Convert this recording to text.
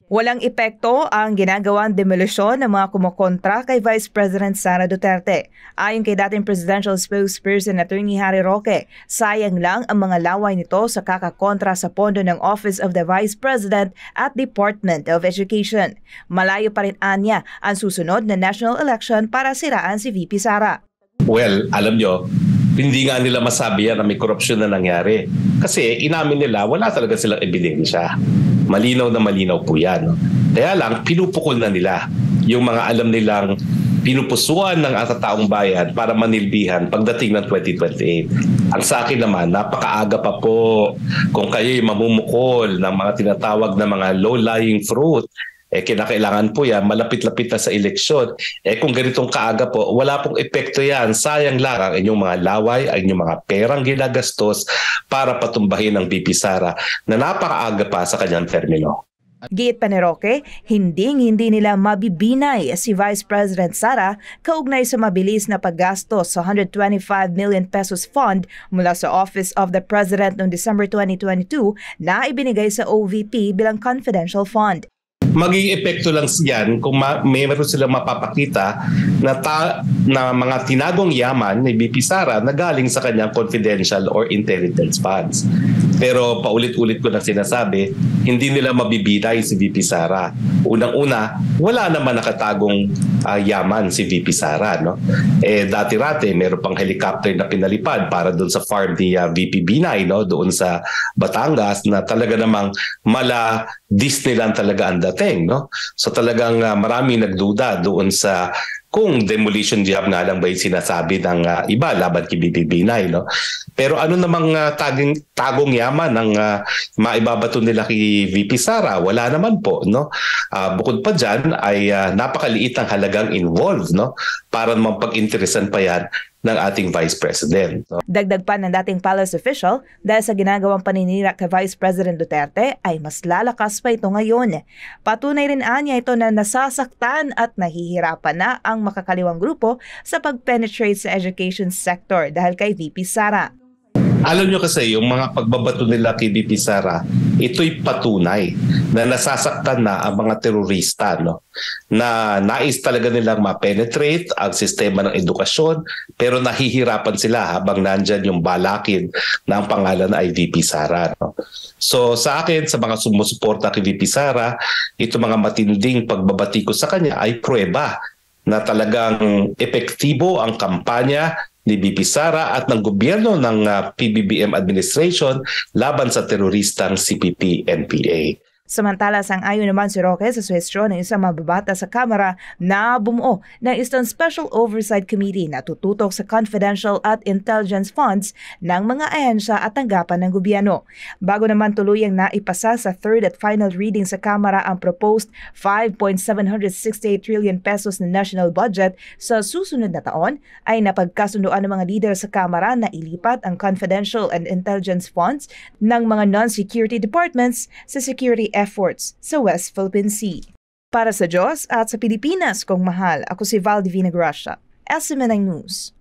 Walang epekto ang ginagawang demolisyon ng mga kumokontra kay Vice President Sara Duterte. Ayon kay dating presidential spokesperson Attorney Harry Roque, sayang lang ang mga laway nito sa kakakontra sa pondo ng Office of the Vice President at Department of Education. Malayo pa rin anya ang susunod na national election para siraan si VP Sara. Well, alam nyo, hindi nga nila masabi yan na may korupsyon na nangyari. Kasi inamin nila, wala talaga silang ebidensya. Malinaw na malinaw po yan. No? Kaya lang, pinupukol na nila yung mga alam nilang pinupusuan ng atataong bayan para manilbihan pagdating ng 2028. Ang sa akin naman, napakaaga pa po kung kayo'y mamumukol ng mga tinatawag na mga low-lying fruit. Kinakailangan po yan, malapit-lapit na sa eleksyon. Kung ganitong kaaga po, wala pong epekto yan. Sayang lang ang inyong mga laway, ang inyong mga perang ginagastos para patumbahin ng VP Sara na napakaaga pa sa kanyang termino. Giit pa ni Roque, hindi nila mabibinay si Vice President Sara kaugnay sa mabilis na paggastos sa 125 million pesos fund mula sa Office of the President noong December 2022 na ibinigay sa OVP bilang confidential fund. Magiging epekto lang yan kung meron silang mapapakita na mga tinagong yaman ni VP Sara na galing sa kanyang confidential or intelligence funds. Pero paulit-ulit ko na sinasabi, hindi nila mabibinay si VP Sara. Unang-una, wala naman nakatagong yaman si VP Sara. No? Dati-rate, meron pang helicopter na pinalipad para doon sa farm ni VP Binay, no? Doon sa Batangas na talaga namang mala Disneyland talaga ang dating. No? So talagang marami nagduda doon sa kung demolition job nga lang ba yung sinasabi ng iba laban kay VP Binay. No? Pero ano namang tagong yaman ng maibabato nila kay VP Sara? Wala naman po. No? Bukod pa dyan ay napakaliit ang halagang involved, no? Para naman pag-interesan pa yan ng ating Vice President. No? Dagdag pa ng dating palace official, dahil sa ginagawang paninira kay Vice President Duterte ay mas lalakas pa ito ngayon. Patunay rin anya ito na nasasaktan at nahihirapan na ang makakaliwang grupo sa pag-penetrate sa education sector dahil kay VP Sara. Alam nyo kasi, yung mga pagbabato nila kay VP Sara, ito'y patunay na nasasaktan na ang mga terorista, no? Na nais talaga nilang ma-penetrate ang sistema ng edukasyon, pero nahihirapan sila habang nandyan yung balakin na ang pangalan ay VP Sara. No? So sa akin, sa mga sumusuporta kay VP Sara, ito mga matinding pagbabati ko sa kanya ay pruweba na talagang epektibo ang kampanya ni VP Sara at ng gobyerno ng PBBM administration laban sa teroristang CPP-NPA. Samantala, sang-ayon naman si Roque sa suhestyon ng isang mababata sa Kamara na bumuo ng isang Special Oversight Committee na tututok sa confidential at intelligence funds ng mga ahensya at tanggapan ng gobyerno. Bago naman tuluyang naipasa sa third at final reading sa Kamara ang proposed 5.768 trillion pesos na national budget sa susunod na taon, ay napagkasunduan ng mga leader sa Kamara na ilipat ang confidential and intelligence funds ng mga non-security departments sa security efforts sa West Philippine Sea. Para sa Diyos at sa Pilipinas kong mahal, ako si Val Divina Gracia, SMNI News.